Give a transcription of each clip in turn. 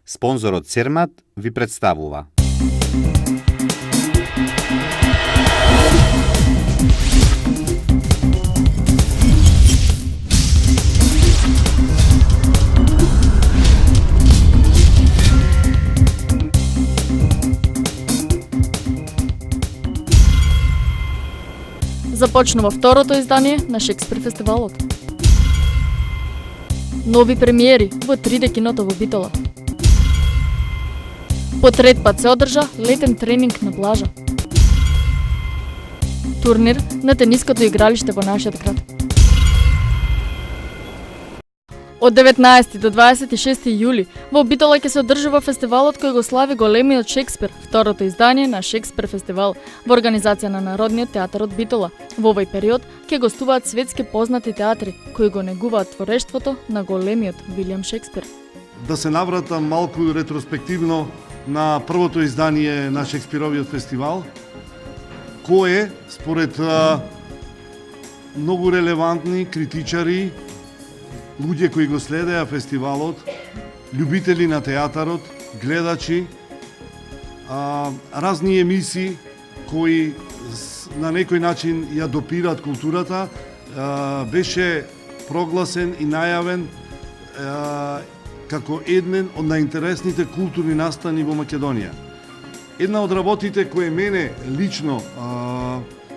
Спонзорот Цермат ви представува. Започнува второто издание на Шекспир фестивалот. Нови премиери во 3D киното во Битола. По трет пат се одржа летен тренинг на плажа. Турнир на тениското игралиште во нашиот град. Од 19 до 26 јули во Битола ќе се одржува фестивалот кој го слави големиот Шекспир, второто издание на Шекспир фестивал во организација на Народниот театар од Битола. Во овој период ќе гостуваат светски познати театри кои го негуваат творештвото на големиот Вилијам Шекспир. Да се навратам малку ретроспективно на првото издание на Шекспировиот фестивал, кое според многу релевантни критичари, луѓе кои го следеа фестивалот, љубители на театарот, гледачи, разни емисии кои на некој начин ја допираат културата, беше прогласен и најавен како еден од најинтересните културни настани во Македонија. Една од работите кои мене лично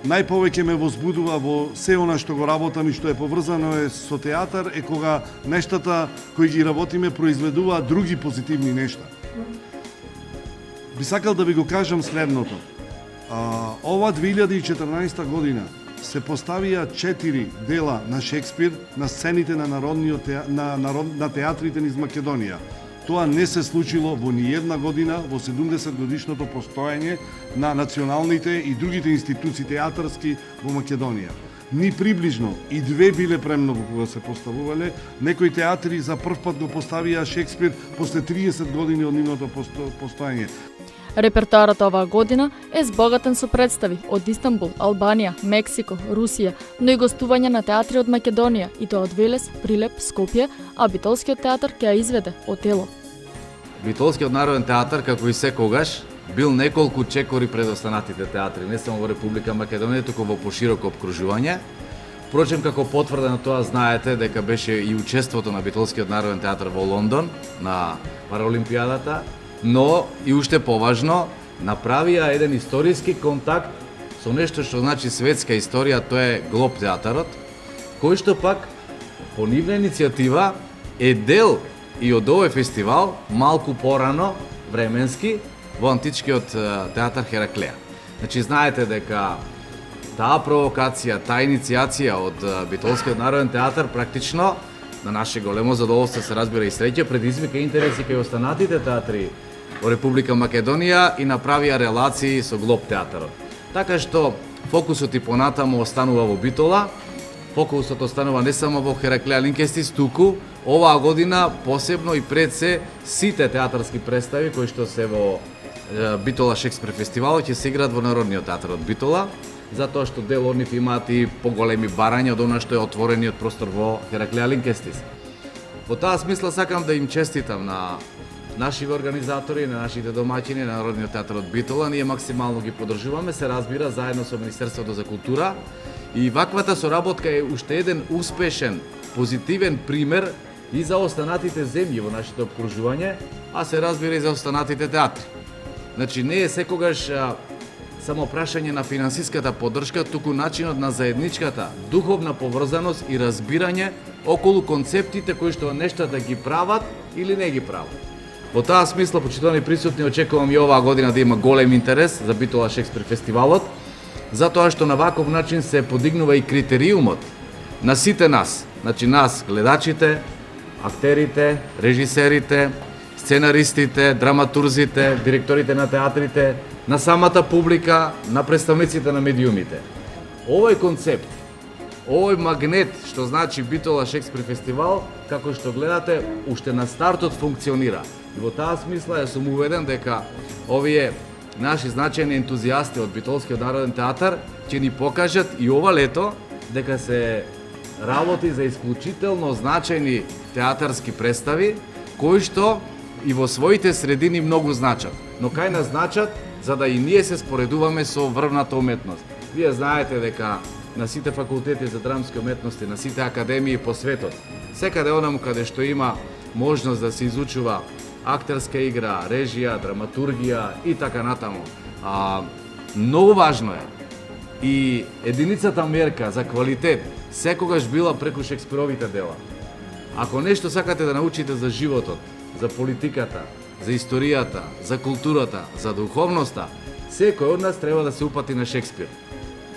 најповеќе ме возбудува во се она што го работам и што е поврзано со театар е кога нештата кои ги работиме произведуваат други позитивни нешта. Би сакал да ви го кажам следното. Ова 2014 година се поставија 4 дела на Шекспир на сцените на театрите низ Македонија. Тоа не се случило во ниедна година во 70 годишното постоење на националните и другите институции театарски во Македонија. Ни приближно и две биле премногу кога се поставувале. Некои театри за прв пат го поставија Шекспир после 30 години од нивното постоење. Репертоарот оваа година е збогатен со представи од Истанбул, Албанија, Мексико, Русија, но и гостување на театри од Македонија, и тоа од Велес, Прилеп, Скопје, а Битолскиот театар ќе ја изведе Отело. Битолскиот народен театар, како и секогаш, бил неколку чекори пред останатите театри, не само во Република Македонија, туку во пошироко обкружување. Впрочем, како потврда на тоа, знаете дека беше и учеството на Битолскиот народен театар во Лондон на Параолимпијадата, но и уште поважно, направија еден историски контакт со нешто што значи светска историја, тоа е Глоб театарот, кој што пак по нивна иницијатива е дел и од овој фестивал малку порано, временски, во античкиот театар Хераклеја. Значи, знаете дека таа провокација, таа иницијација од Битолскиот народен театар практично, на наше големо задоволство се разбира и среќа, предизвика интереси кај останатите театри во Република Македонија и направија релации со Глоб театарот. Така што фокусот и понатаму останува во Битола, фокусот останува не само во Хераклеја Линкестис, туку оваа година посебно и пред се сите театарски представи кои што се во Битола Шекспир фестивалот ќе се играат во Народниот театар од Битола, затоа што дел од нив имаат и поголеми барања од она што е отворениот простор во Хераклеја Линкестис. Во таа смисла сакам да им честитам на нашите организатори, на нашите домаќини на Народниот театар од Битола. Ние максимално ги поддржуваме, се разбира, заедно со Министерството за култура. И ваквата соработка е уште еден успешен, позитивен пример и за останатите земји во нашето обкружување, а се разбира и за останатите театри. Значи, не е секогаш само прашање на финансиската поддршка, туку начинот на заедничката духовна поврзаност и разбирање околу концептите кои што нештата ги прават или не ги прават. Во таа смисла, почитувани присутни, очекувам и оваа година да има голем интерес за Битола Шекспир фестивалот, затоа што на ваков начин се подигнува и критериумот на сите нас, значи нас, гледачите, актерите, режисерите, сценаристите, драматурзите, директорите на театрите, на самата публика, на представниците на медиумите. Овој концепт, овој магнет, што значи Битола Шекспир фестивал, како што гледате, уште на стартот функционира. И во таа смисла јас сум уведен дека овие наши значајни ентузијасти од Битолскиот народен театар ќе ни покажат и ова лето дека се работи за исклучително значајни театарски представи, кои што и во своите средини многу значат. Но кај нас значат за да и ние се споредуваме со врвната уметност. Вие знаете дека на сите факултети за драмски уметности, на сите академии по светот, секаде онаму каде што има можност да се изучува актерска игра, режија, драматургија и така натаму. Многу важно е и единицата мерка за квалитет секогаш била преку Шекспировите дела. Ако нешто сакате да научите за животот, за политиката, за историјата, за културата, за духовноста, секој од нас треба да се упати на Шекспир.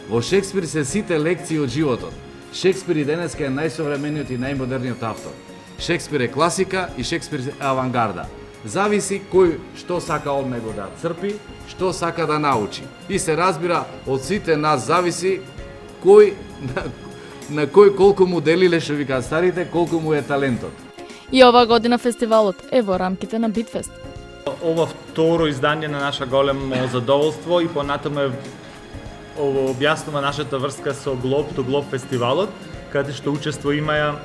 Во Шекспир се сите лекции од животот. Шекспир и денеска е најсовремениот и најмодерниот автор. Шекспир е класика и Шекспир е авангарда. Зависи кој што сака од него да црпи, што сака да научи. И се разбира, од сите нас зависи кој на кој колку му делиле, што викаат старите, колку му е талентот. И оваа година фестивалот е во рамките на Битфест. Ова второ издание на наша големо задоволство и понатаму објаснува нашата врска со Globe to Globe фестивалот, каде што учество имаја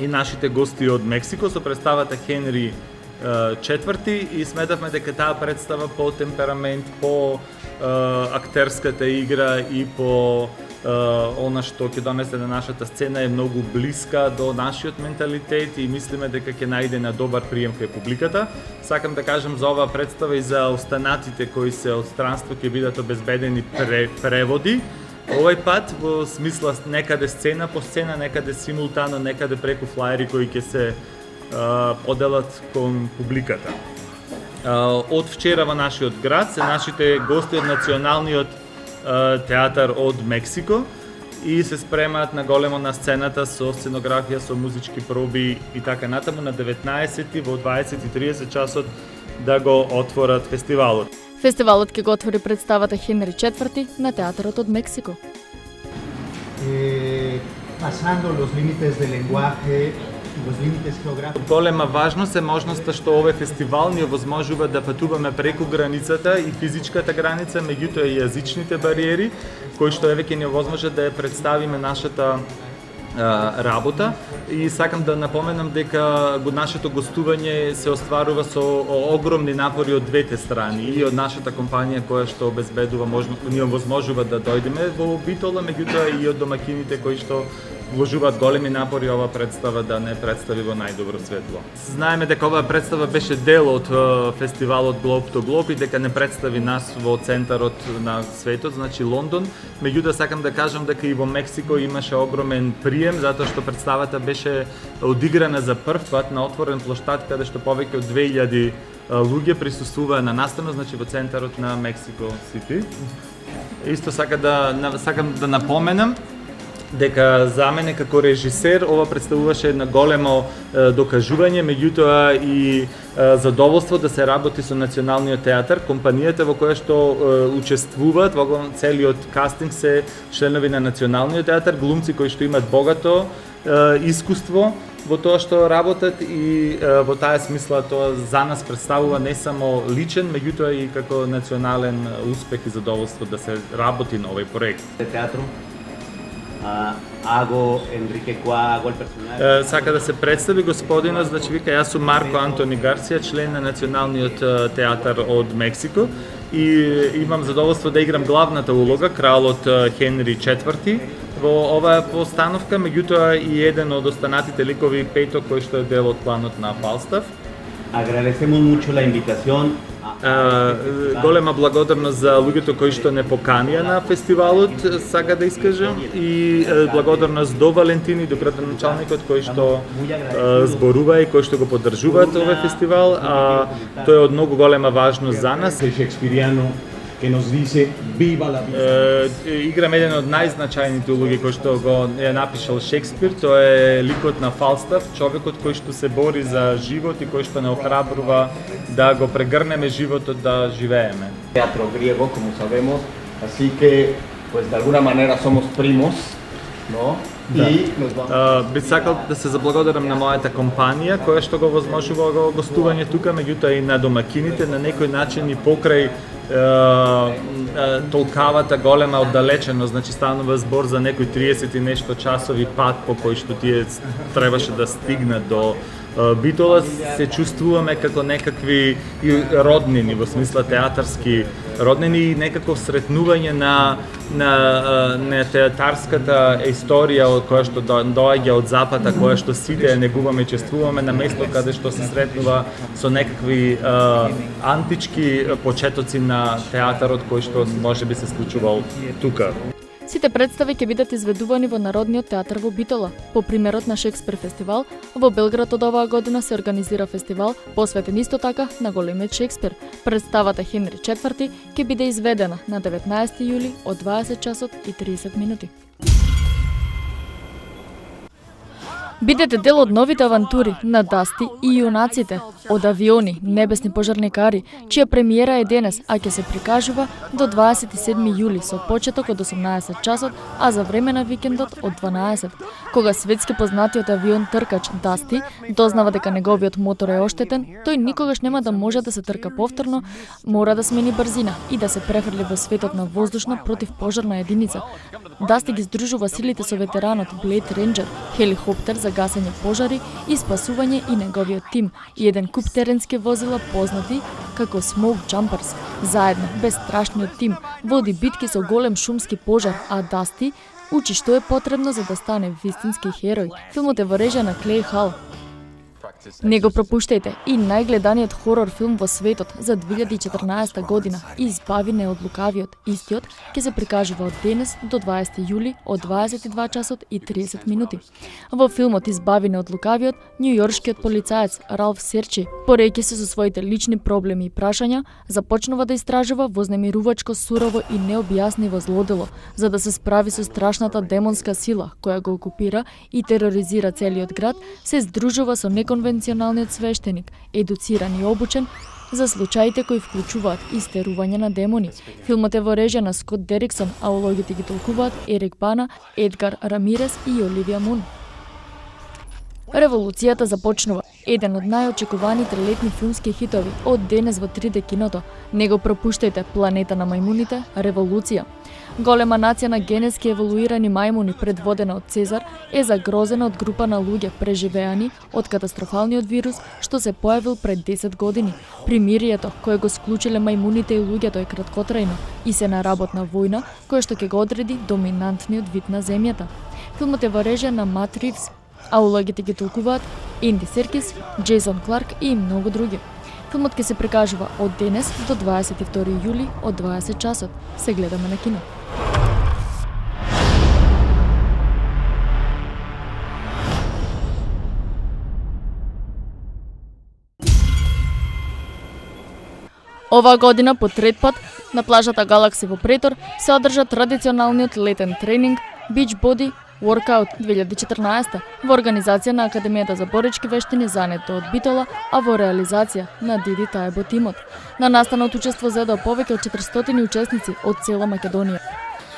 и нашите гости од Мексико со представата Хенри четврти и сметавме дека таа представа по темперамент, по актерската игра и по она што ќе донесе на нашата сцена е многу блиска до нашиот менталитет и мислиме дека ќе најде на добар прием кај публиката. Сакам да кажам за оваа представа и за останатите кои се од странство ќе бидат обезбедени преводи. Овај пат во смисла некаде сцена по сцена, некаде симултано, некаде преку флаери кои ќе се поделат кон публиката. Од вчера во нашиот град се нашите гости од националниот театар од Мексико и се спремаат на големо на сцената со сценографија, со музички проби и така натаму на 19 во 20:30 часот да го отворат фестивалот. Фестивалот ќе го отвори представата Хенри четврти на театарот од Мексико. Pasando los límites del lenguaje, los límites geográficos. Голема важност е можноста што овој фестивал ни овозможува да патуваме преку границата и физичката граница, меѓутоа и јазичните бариери, кои што еве ќе ни овозможат да ја представиме нашата работа и сакам да напоменам дека нашето гостување се остварува со огромни напори од двете страни и од нашата компанија која што обезбедува ни овозможува да дојдеме во Битола, меѓутоа и од домакините кои што вложуваат големи напори ова представа да не представи во најдобро светло. Знаеме дека оваа представа беше дел од фестивалот Globe to Globe и дека не представи нас во центарот на светот, значи Лондон. Меѓутоа сакам да кажам дека и во Мексико имаше огромен прием затоа што представата беше одиграна за прв пат на отворен плоштад каде што повеќе од 2000 луѓе присуствуваа на настана, значи во центарот на Мексико Сити. Исто сакам да напоменам дека за мене како режисер ова представуваше една големо докажување, меѓутоа и задоволство да се работи со Националниот театар, компанијата во која што учествуваат во целиот кастинг се членови на Националниот театар, глумци кои што имаат богато искуство во тоа што работат и во таа смисла тоа за нас представува не само личен, меѓутоа и како национален успех и задоволство да се работи на овој проект. Teatro. Hago Enrique Qua, hago el personaje. Сака да се представи господинот, значи вика јас сум Марко Антони Гарсија, член на Националниот театар од Мексико и имам задоволство да играм главната улога, кралот Хенри четврти во оваа постановка, меѓутоа и еден од останатите ликови Пето кој што е дел од планот на Фалстав. Agradecemos mucho la invitación. Голема благодарност за луѓето кои што не поканија на фестивалот, сака да искажам, и благодарност до Валентин и до градоначалникот кој што зборува и кој што го поддржуваат овој фестивал, а тоа е од многу голема важност за нас. Que nos dice viva la vida. Играм еден од најзначајните улоги кој што го е напишал Шекспир, тоа е ликот на Фалстав, човекот кој што се бори за живот и кој што не охрабрува да го прегрнеме животот да живееме. Teatro griego, como sabemos, así que pues de alguna manera somos primos, ¿no? Би сакал да се заблагодарам на мојата компанија која што го возможува го гостување тука, меѓутоа и на домакините на некој начин и покрај толкавата голема оддалеченост, значи станува збор за некои 30 и нешто часови пат по кој што тие требаше да стигнат до Битола се чувствуваме како некакви роднини, во смисла театарски роднини и некако сретнување на театарската историја која што доаѓа од запада, која што сите негуваме и чествуваме на место каде што се сретнува со некакви антички почетоци на театарот кој што можеби се случувал тука. Сите представи ќе бидат изведувани во Народниот театар во Битола. По примерот на Шекспир фестивал, во Белград од оваа година се организира фестивал посветен исто така на големиот Шекспир. Представата Хенри IV ќе биде изведена на 19 јули од 20 часот и 30 минути. Бидете дел од новите авантури на Дасти и јунаците од авиони, небесни пожарникари, чија премиера е денес, а ќе се прикажува до 27 јули со почеток од 18 часот, а за време на викендот од 12. Кога светски познатиот авион тркач Дасти дознава дека неговиот мотор е оштетен, тој никогаш нема да може да се трка повторно, мора да смени брзина и да се префрли во светот на воздушна противпожарна единица. Дасти ги здружува силите со ветеранот Блейд Ренџер, хеликоптер за гасење пожари и спасување и неговиот тим и еден куп теренски возила познати како Smoke Jumpers. Заедно, без страшниот тим, води битки со голем шумски пожар, а Дасти учи што е потребно за да стане вистински херој. Филмот е во режија на Клеј Хал. Не го пропуштајте и најгледаниот хорор филм во светот за 2014 година Избавине од лукавиот. Истиот ќе се прикажува од денес до 20 јули од 22 часот и 30 минути. Во филмот Избавине од лукавиот, њујоршкиот полицаец Ралф Серчи, порејќи се со своите лични проблеми и прашања, започнува да истражува вознемирувачко, сурово и необјаснливо злодело, за да се справи со страшната демонска сила која го окупира и тероризира целиот град, се здружува со неконвенционалниот свештеник, едуциран и обучен за случаите кои вклучуваат истерување на демони. Филмот е во режија на Скот Дериксон, а улогите ги толкуваат Ерик Бана, Едгар Рамирес и Оливија Мун. Револуцијата започнува. Еден од најочекуваните летни филмски хитови од денес во 3D киното. Не го пропуштајте Планета на мајмуните, Револуција. Голема нација на генетски еволуирани мајмуни предводена од Цезар е загрозена од група на луѓе преживеани од катастрофалниот вирус што се појавил пред 10 години. Примирието кое го склучиле мајмуните и луѓето е краткотрајно и се наработна војна која што ќе го одреди доминантниот вид на земјата. Филмот е во режија на Мат Ривз, а улогите ги толкуваат Енди Серкис, Джейсон Кларк и многу други. Филмот ќе се прикажува од денес до 22 јули од 20 часот. Се гледаме на кино. Оваа година по трет пат на плажата Галакси во Претор се одржа традиционалниот летен тренинг Beach Body Workout 2014 во организација на Академијата за борички вештини зането од Битола, а во реализација на Диди Тајбо тимот. На настанот учество зедоа повеќе од 400 учесници од цела Македонија.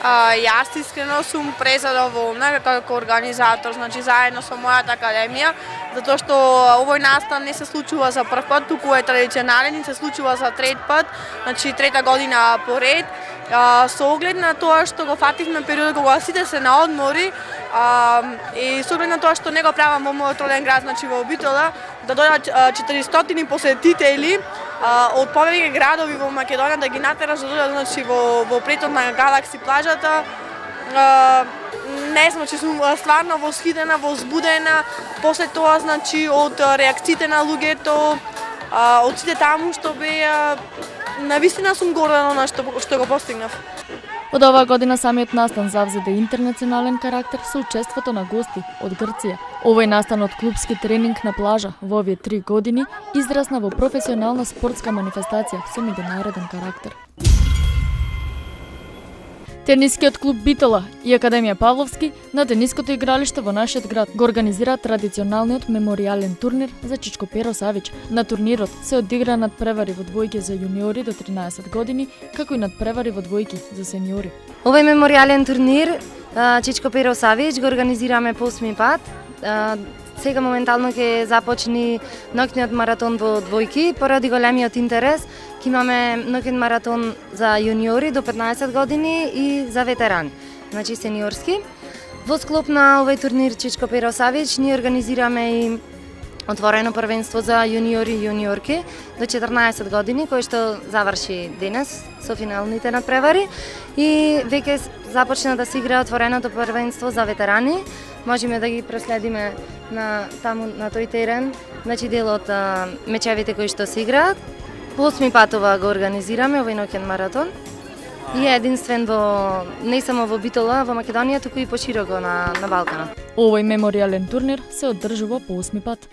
Јас искрено сум презадоволна како организатор, значи заедно со мојата академија, затоа што овој настан не се случува за прв пат, туку е традиционален и се случува за трет пат, значи трета година поред. Со оглед на тоа што го фативме период кога сите се на одмори и со оглед на тоа што не го правам во мојот роден град, значи во Битола, да дојдат 400 посетители од повеќе градови во Македонија да ги натераш да дојдат значи во Претор на Галакси плажата. Не знам, че сум стварно восхитена, возбудена после тоа, значи од реакциите на луѓето, од сите таму што беа. Навистина сум горда на што го постигнав. Од оваа година самиот настан завзеде интернационален карактер со учеството на гости од Грција. Овој настан од клубски тренинг на плажа во овие 3 години израсна во професионална спортска манифестација со меѓународен карактер. Тенискиот клуб Битола и Академија Павловски на тениското игралиште во нашиот град го организираат традиционалниот меморијален турнир за Чичко Pero Савич. На турнирот се одигра надпревари во двојки за јуниори до 13 години, како и надпревари во двојки за сениори. Овој меморијален турнир Чичко Pero Савич го организираме по 8 пат. Сега моментално ќе започне ноќниот маратон во двојки, поради големиот интерес ќе имаме ноќен маратон за јуниори до 15 години и за ветерани, значи сениорски. Во склоп на овој турнир Чичко Pero Савич ние организираме и отворено првенство за јуниори и јуниорки до 14 години, кој што заврши денес со финалните надпревари и веќе започна да се игра отвореното првенство за ветерани. Можеме да ги проследиме на таму на тој терен, значи дел од мечевите кои што се играат. По 8 патова го организираме овој ноќен маратон. И е единствен не само во Битола, во Македонија, туку и пошироко на Балканот. Овој меморијален турнир се одржува по 8 пат.